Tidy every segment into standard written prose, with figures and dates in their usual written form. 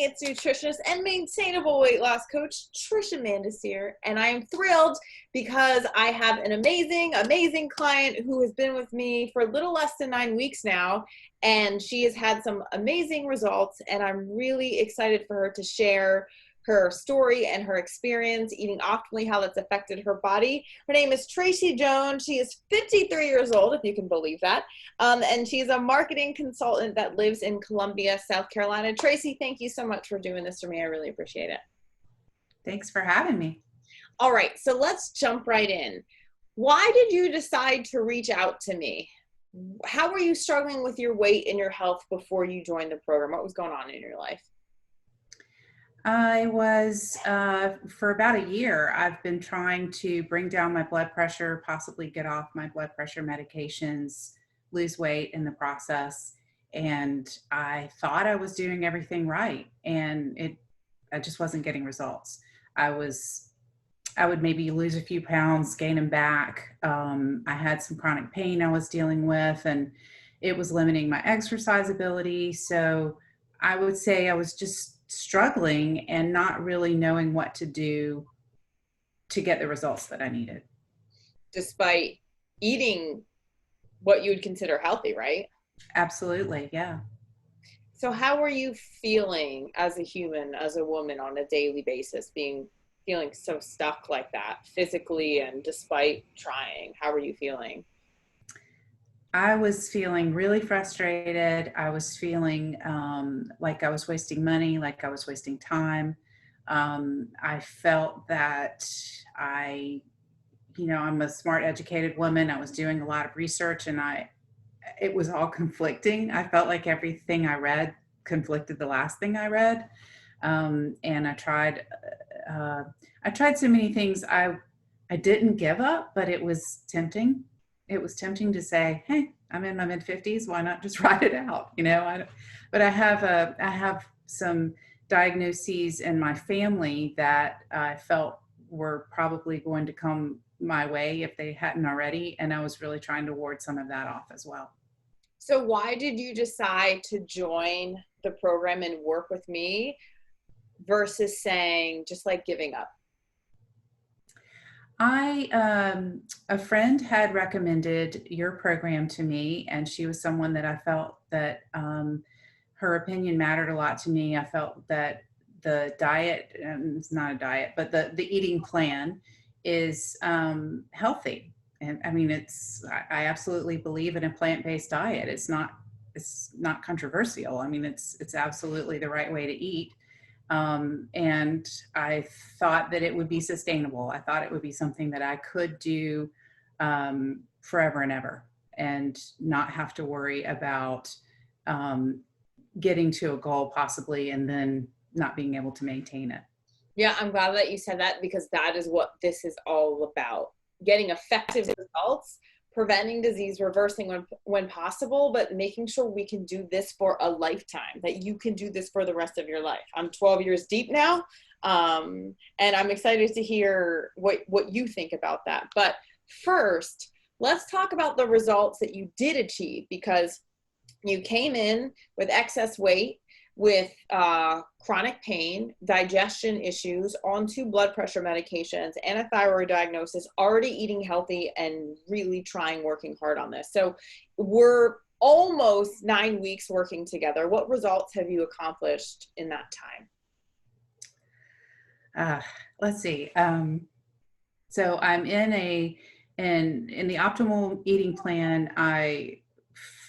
it's nutritionist and maintainable weight loss coach, Trisha Mandes here, and I am thrilled because I have an amazing client who has been with me for a little less than 9 weeks now, and she has had some amazing results, and I'm really excited for her to share her story and her experience eating optimally, how that's affected her body. Her name is Tracy Jones. She is 53 years old, if you can believe that. And she's a marketing consultant that lives in Columbia, South Carolina. Tracy, thank you so much for doing this for me. I really appreciate it. Thanks for having me. All right, so let's jump right in. Why did you decide to reach out to me? How were you struggling with your weight and your health before you joined the program? What was going on in your life? I was, for about a year, I've been trying to bring down my blood pressure, possibly get off my blood pressure medications, lose weight in the process. And I thought I was doing everything right. And I just wasn't getting results. I would maybe lose a few pounds, gain them back. I had some chronic pain I was dealing with, and it was limiting my exercise ability. So I would say I was just struggling and not really knowing what to do to get the results that I needed. Despite eating what you would consider healthy, right? Absolutely, yeah. So how were you feeling as a human, as a woman on a daily basis, feeling so stuck like that physically and despite trying? How were you feeling? I was feeling really frustrated. I was feeling like I was wasting money, like I was wasting time. I felt that I'm a smart, educated woman. I was doing a lot of research, and it was all conflicting. I felt like everything I read conflicted the last thing I read. And I tried so many things. I didn't give up, but it was tempting. It was tempting to say, hey, I'm in my mid-50s. Why not just ride it out? But I have some diagnoses in my family that I felt were probably going to come my way if they hadn't already. And I was really trying to ward some of that off as well. So why did you decide to join the program and work with me versus saying just like giving up? A friend had recommended your program to me, and she was someone that I felt that her opinion mattered a lot to me. I felt that the diet, it's not a diet, but the eating plan is healthy. And I mean, I absolutely believe in a plant-based diet. It's not controversial. I mean, it's absolutely the right way to eat. And I thought that it would be sustainable. I thought it would be something that I could do forever and ever, and not have to worry about getting to a goal possibly and then not being able to maintain it. Yeah, I'm glad that you said that, because that is what this is all about. Getting effective results, preventing disease, reversing when possible, but making sure we can do this for a lifetime, that you can do this for the rest of your life. I'm 12 years deep now, and I'm excited to hear what you think about that. But first, let's talk about the results that you did achieve, because you came in with excess weight, with chronic pain, digestion issues, on 2 blood pressure medications, and a thyroid diagnosis, already eating healthy and really working hard on this. So we're almost 9 weeks working together. What results have you accomplished in that time? Let's see. So I'm in the optimal eating plan.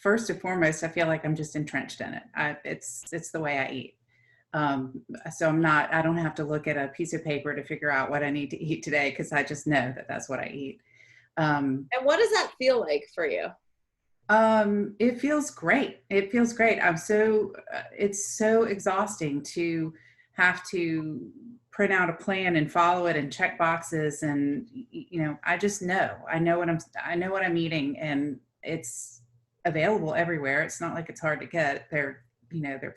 First and foremost, I feel like I'm just entrenched in it. It's the way I eat. So I don't have to look at a piece of paper to figure out what I need to eat today, because I just know that that's what I eat. And what does that feel like for you? It feels great. It feels great. It's so exhausting to have to print out a plan and follow it and check boxes. And, I just know, I know what I'm eating, and it's available everywhere. It's not like it's hard to get. They're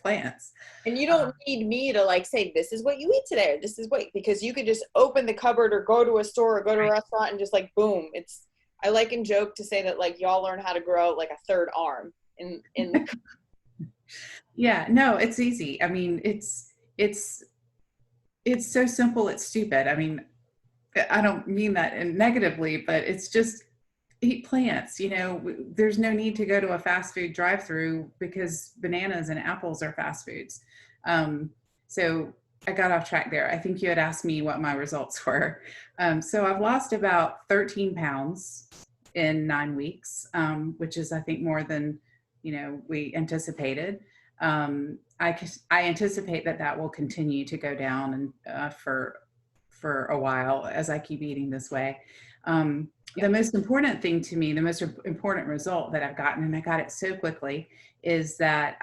plants. And you don't need me to say, this is what you eat today, or this is what, because you could just open the cupboard or go to a store or go to a restaurant and just boom. I like and joke to say that y'all learn how to grow a third arm in the Yeah, no, it's easy. I mean, it's so simple, it's stupid. I mean, I don't mean that negatively, but it's just eat plants. You know, there's no need to go to a fast food drive-through because bananas and apples are fast foods. So I got off track there. I think you had asked me what my results were. So I've lost about 13 pounds in 9 weeks, which is, I think, more than, you know, we anticipated. I anticipate that will continue to go down and for a while as I keep eating this way. The most important thing to me, the most important result that I've gotten, and I got it so quickly, is that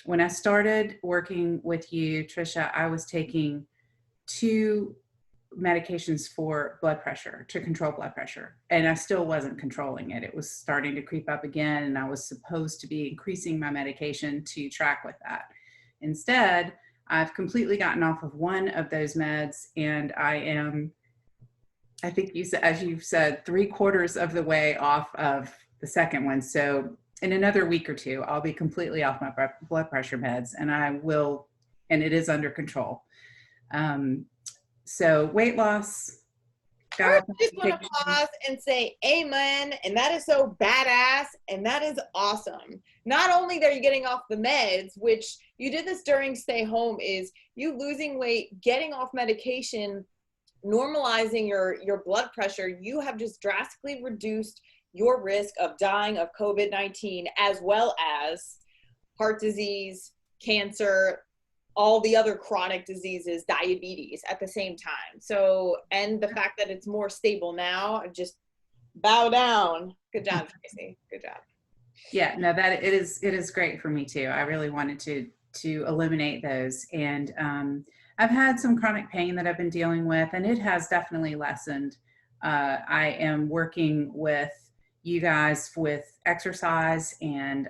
when I started working with you, Trisha, I was taking 2 medications for blood pressure, to control blood pressure. And I still wasn't controlling it. It was starting to creep up again. And I was supposed to be increasing my medication to track with that. Instead, I've completely gotten off of one of those meds, and I think you said, as you've said, 3/4 of the way off of the second one. So in another week or two, I'll be completely off my blood pressure meds, and it is under control. So weight loss. I just want to pause and say amen, and that is so badass, and that is awesome. Not only are you getting off the meds, which you did this during stay home, is you losing weight, getting off medication, normalizing your blood pressure. You have just drastically reduced your risk of dying of COVID-19, as well as heart disease, cancer, all the other chronic diseases, diabetes at the same time. So, and the fact that it's more stable now, just bow down. Good job, Tracy. Good job. Yeah, no, that it is great for me too. I really wanted to eliminate those. And I've had some chronic pain that I've been dealing with, and it has definitely lessened. I am working with you guys with exercise, and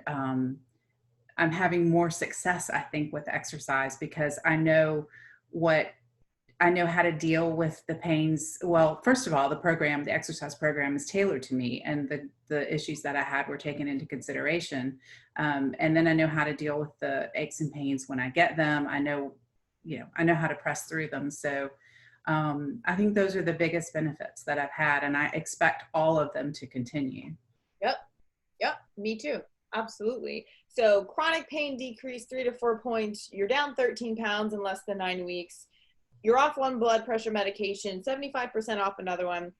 I'm having more success, I think, with exercise, because I know how to deal with the pains. Well, first of all, the exercise program is tailored to me, and the issues that I had were taken into consideration. And then I know how to deal with the aches and pains when I get them. I know how to press through them. So I think those are the biggest benefits that I've had, and I expect all of them to continue. Yep, me too. Absolutely. So chronic pain decreased 3 to 4 points. You're down 13 pounds in less than 9 weeks. You're off one blood pressure medication, 75% off another one.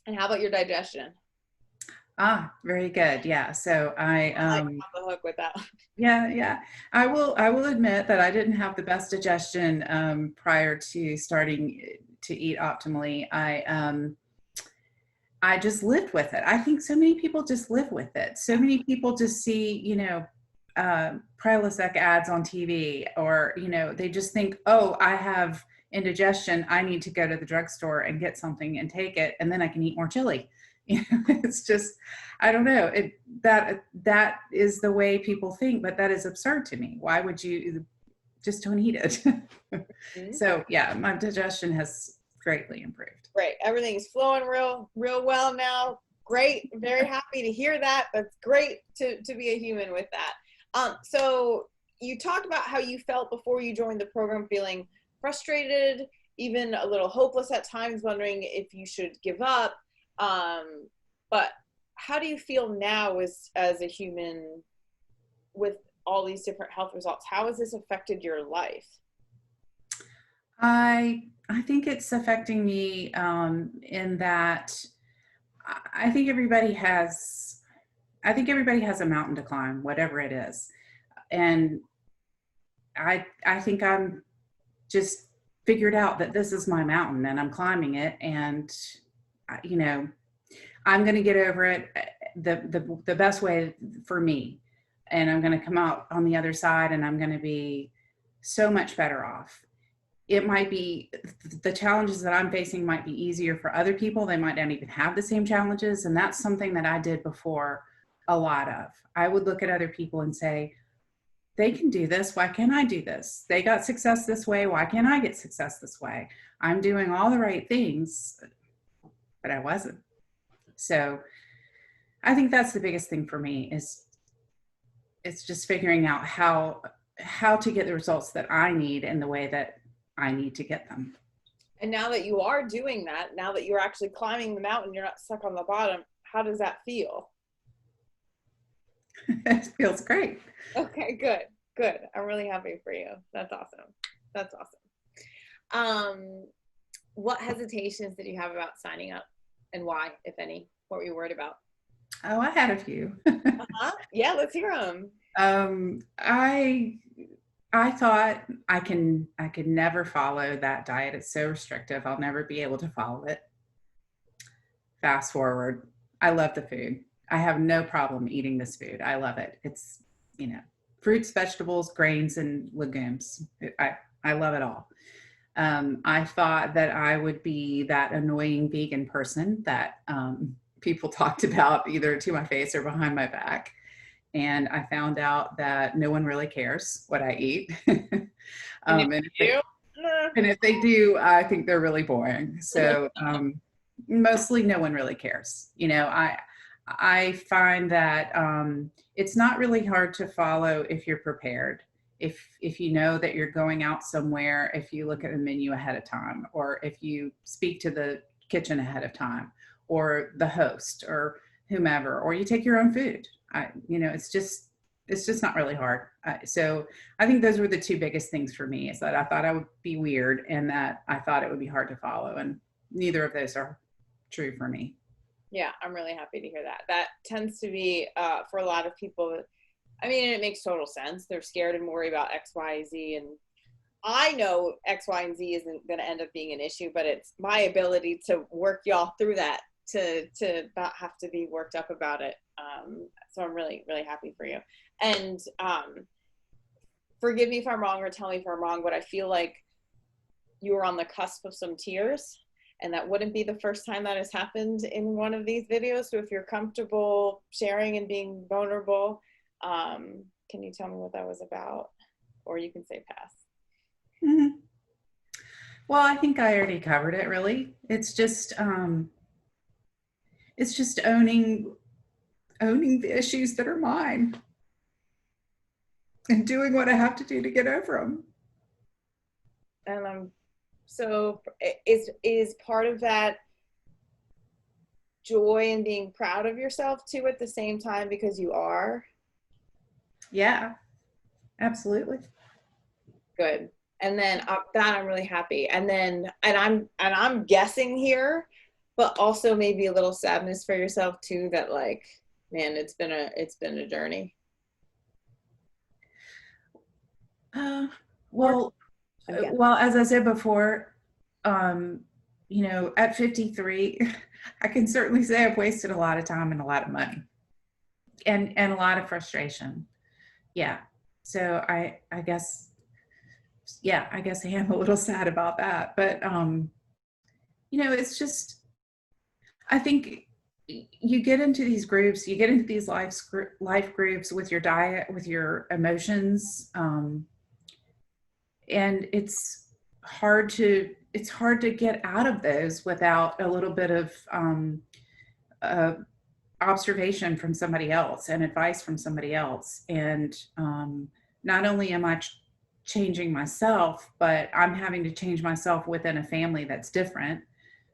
And how about your digestion? Very good. Yeah. So I'm on the hook with that. Yeah. I will admit that I didn't have the best digestion prior to starting to eat optimally. I just lived with it. I think so many people just live with it. So many people just see, Prilosec ads on TV, or, they just think, oh, I have indigestion. I need to go to the drugstore and get something and take it, and then I can eat more chili. It's just, I don't know. That is the way people think, but that is absurd to me. Why would you just don't eat it? Mm-hmm. So yeah, my digestion has greatly improved. Great. Everything's flowing real well now. Great. Very happy to hear that. That's great to be a human with that. So you talked about how you felt before you joined the program, feeling frustrated, even a little hopeless at times, wondering if you should give up. But how do you feel now as a human with all these different health results? How has this affected your life? I think it's affecting me in that I think everybody has a mountain to climb, whatever it is. And I think I'm just figured out that this is my mountain and I'm climbing it, and I'm going to get over it the best way for me. And I'm going to come out on the other side, and I'm going to be so much better off. It might be, the challenges that I'm facing might be easier for other people. They might not even have the same challenges. And that's something that I did before a lot of. I would look at other people and say, they can do this. Why can't I do this? They got success this way. Why can't I get success this way? I'm doing all the right things, but I wasn't. So I think that's the biggest thing for me, is it's just figuring out how how to get the results that I need in the way that I need to get them. And now that you are doing that, now that you're actually climbing the mountain, you're not stuck on the bottom, how does that feel? It feels great. Okay, good, good. I'm really happy for you. That's awesome. That's awesome. What hesitations did you have about signing up, and why, if any? What were you worried about? Oh, I had a few. Yeah, let's hear them. I thought I could never follow that diet. It's so restrictive. I'll never be able to follow it. Fast forward, I love the food. I have no problem eating this food. I love it. It's, fruits, vegetables, grains, and legumes. I love it all. I thought that I would be that annoying vegan person that people talked about either to my face or behind my back. And I found out that no one really cares what I eat. And if they do, I think they're really boring. So mostly no one really cares. I find that it's not really hard to follow if you're prepared. If you know that you're going out somewhere, if you look at a menu ahead of time, or if you speak to the kitchen ahead of time, or the host, or whomever, or you take your own food. It's just not really hard. So I think those were the two biggest things for me, is that I thought I would be weird and that I thought it would be hard to follow. And neither of those are true for me. Yeah, I'm really happy to hear that. That tends to be for a lot of people. I mean, it makes total sense. They're scared and worry about X, Y, Z. And I know X, Y, and Z isn't going to end up being an issue, but it's my ability to work y'all through that to not have to be worked up about it. So I'm really, really happy for you. And forgive me if I'm wrong, or tell me if I'm wrong, but I feel like you were on the cusp of some tears, and that wouldn't be the first time that has happened in one of these videos. So if you're comfortable sharing and being vulnerable, can you tell me what that was about? Or you can say pass. Mm-hmm. Well, I think I already covered it, really. It's just owning the issues that are mine and doing what I have to do to get over them. And so is part of that joy and being proud of yourself too at the same time, because you are? Yeah, absolutely. Good. And then that I'm really happy. And I'm guessing here, but also maybe a little sadness for yourself too, that like, man, it's been a journey. Well, as I said before, at 53, I can certainly say I've wasted a lot of time and a lot of money and a lot of frustration. Yeah. So I guess I am a little sad about that, but it's just, I think you get into these groups, you get into these life groups with your diet, with your emotions, and it's hard to get out of those without a little bit of observation from somebody else and advice from somebody else. And not only am I changing myself, but I'm having to change myself within a family that's different.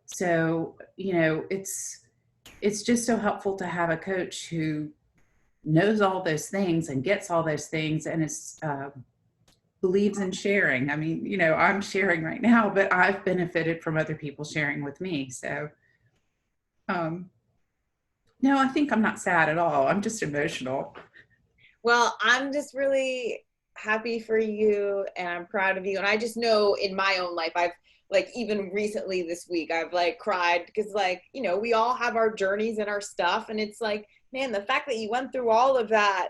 So, it's just so helpful to have a coach who knows all those things and gets all those things, and is believes in sharing. I mean, I'm sharing right now, but I've benefited from other people sharing with me. So, no, I think I'm not sad at all. I'm just emotional. Well, I'm just really happy for you, and I'm proud of you. And I just know in my own life, I've like, even recently this week, I've like cried because like, we all have our journeys and our stuff. And it's like, man, the fact that you went through all of that,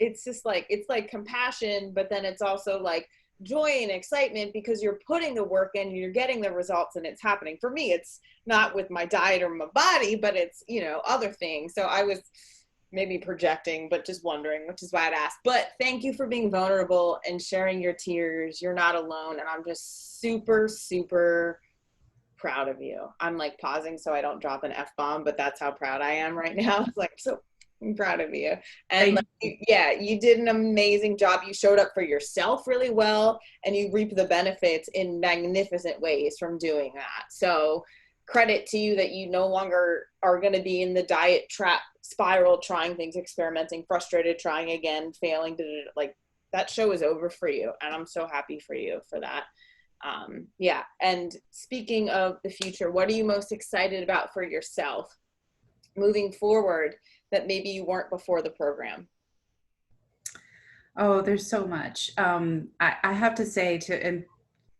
it's just like, it's like compassion, but then it's also like joy and excitement because you're putting the work in, you're getting the results, and it's happening. For me, it's not with my diet or my body, but it's, other things. So I was maybe projecting, but just wondering, which is why I'd ask. But thank you for being vulnerable and sharing your tears. You're not alone. And I'm just super, super proud of you. I'm like pausing so I don't drop an F-bomb, but that's how proud I am right now. It's like, so I'm proud of you. And Thank like, you. yeah, you did an amazing job. You showed up for yourself really well, and you reap the benefits in magnificent ways from doing that. So credit to you that you no longer are going to be in the diet trap spiral, trying things, experimenting, frustrated, trying again, failing. Like that show is over for you. And I'm so happy for you for that. Yeah. And speaking of the future, what are you most excited about for yourself moving forward that maybe you weren't before the program? Oh, there's so much. I have to say and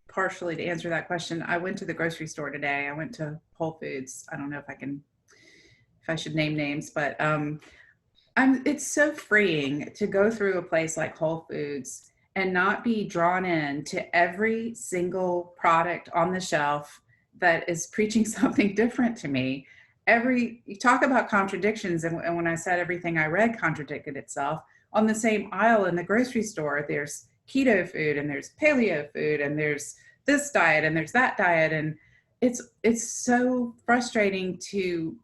partially to answer that question, I went to the grocery store today. I went to Whole Foods. I don't know if I should name names, but it's so freeing to go through a place like Whole Foods and not be drawn in to every single product on the shelf that is preaching something different to me. You talk about contradictions, and when I said everything I read contradicted itself, on the same aisle in the grocery store, there's keto food and there's paleo food and there's this diet and there's that diet. And it's so frustrating to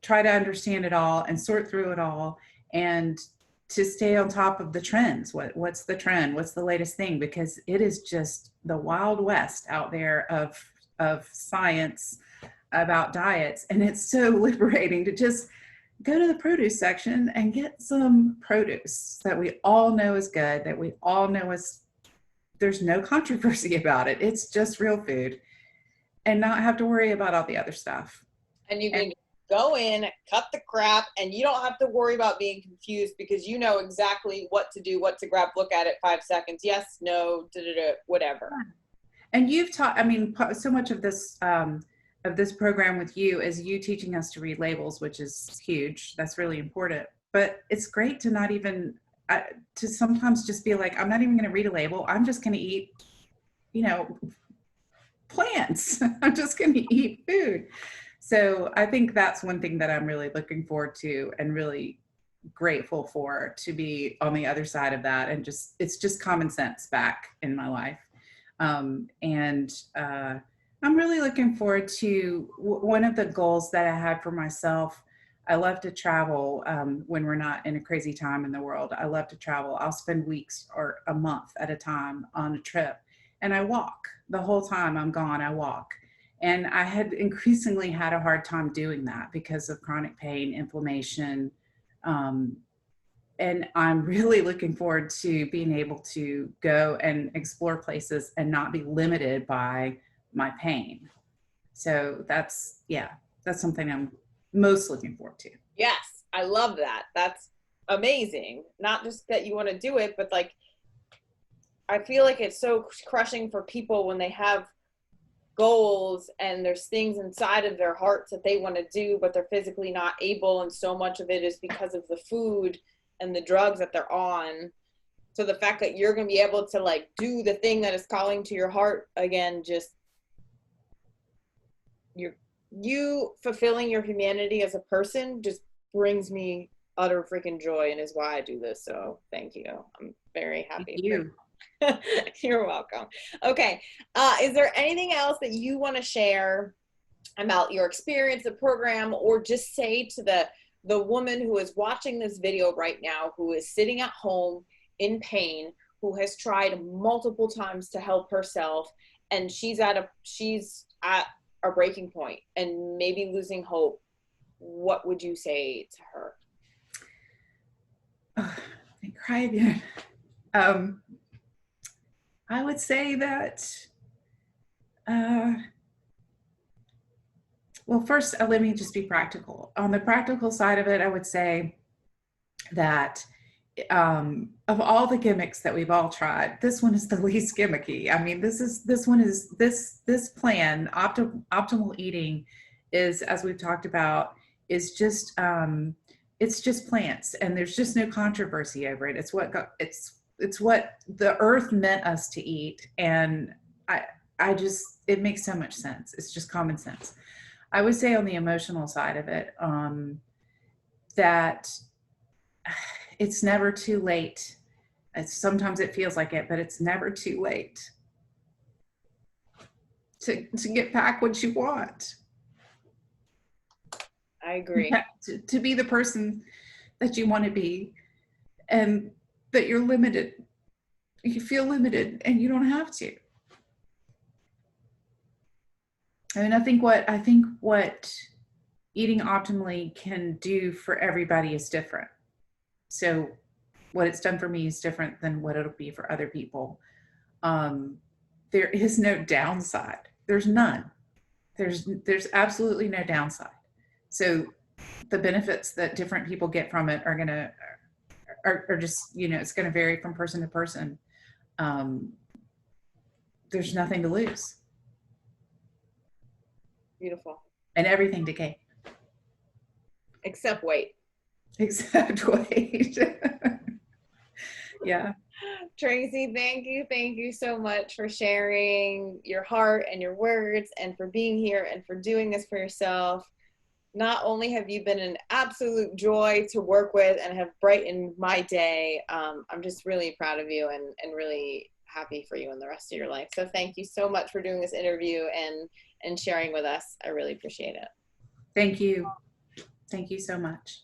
try to understand it all and sort through it all and to stay on top of the trends. What's the trend? What's the latest thing? Because it is just the wild west out there of science about diets. And it's so liberating to just go to the produce section and get some produce that we all know is good, that we all know there's no controversy about it. It's just real food, and not have to worry about all the other stuff. And you can go in, cut the crap, and you don't have to worry about being confused because you know exactly what to do, what to grab, look at it 5 seconds. Yes, no, whatever. And you've taught, I mean, so much of this program with you is you teaching us to read labels, which is huge. That's really important. But it's great to not even, to sometimes just be like, I'm not even going to read a label. I'm just going to eat, plants. I'm just going to eat food. So I think that's one thing that I'm really looking forward to and really grateful for, to be on the other side of that. And it's just common sense back in my life. I'm really looking forward to one of the goals that I had for myself. I love to travel when we're not in a crazy time in the world. I love to travel. I'll spend weeks or a month at a time on a trip, and I walk the whole time I'm gone. I walk. And I had increasingly had a hard time doing that because of chronic pain, inflammation. And I'm really looking forward to being able to go and explore places and not be limited by my pain. So that's something I'm most looking forward to. Yes, I love that. That's amazing. Not just that you want to do it, but like, I feel like it's so crushing for people when they have goals and there's things inside of their hearts that they want to do, but they're physically not able. And so much of it is because of the food and the drugs that they're on. So the fact that you're going to be able to like do the thing that is calling to your heart again, just you fulfilling your humanity as a person just brings me utter freaking joy and is why I do this. So thank you. I'm very happy. Thank you. You're welcome. Okay. Is there anything else that you want to share about your experience, the program, or just say to the woman who is watching this video right now, who is sitting at home in pain, who has tried multiple times to help herself, and she's at a breaking point and maybe losing hope? What would you say to her? Oh, I cry again. I would say that, well, first, let me just be practical. On the practical side of it, I would say that of all the gimmicks that we've all tried, this one is the least gimmicky. I mean, this plan, optimal eating is, as we've talked about, is just, it's just plants, and there's just no controversy over it. It's what the earth meant us to eat. And it makes so much sense. It's just common sense. I would say on the emotional side of it, that it's never too late. Sometimes it feels like it, but it's never too late to get back what you want. I agree. To be the person that you want to be, and that you're limited. You feel limited and you don't have to. I mean, I think what eating optimally can do for everybody is different. So what it's done for me is different than what it'll be for other people. There is no downside. There's none. There's absolutely no downside. So the benefits that different people get from it are just, you know, it's going to vary from person to person. There's nothing to lose. Beautiful. And everything to gain. Except weight. Except weight. Yeah. Tracy, thank you so much for sharing your heart and your words, and for being here and for doing this for yourself. Not only have you been an absolute joy to work with and have brightened my day, I'm just really proud of you and really happy for you in the rest of your life. So thank you so much for doing this interview and sharing with us. I really appreciate it. Thank you. Thank you so much.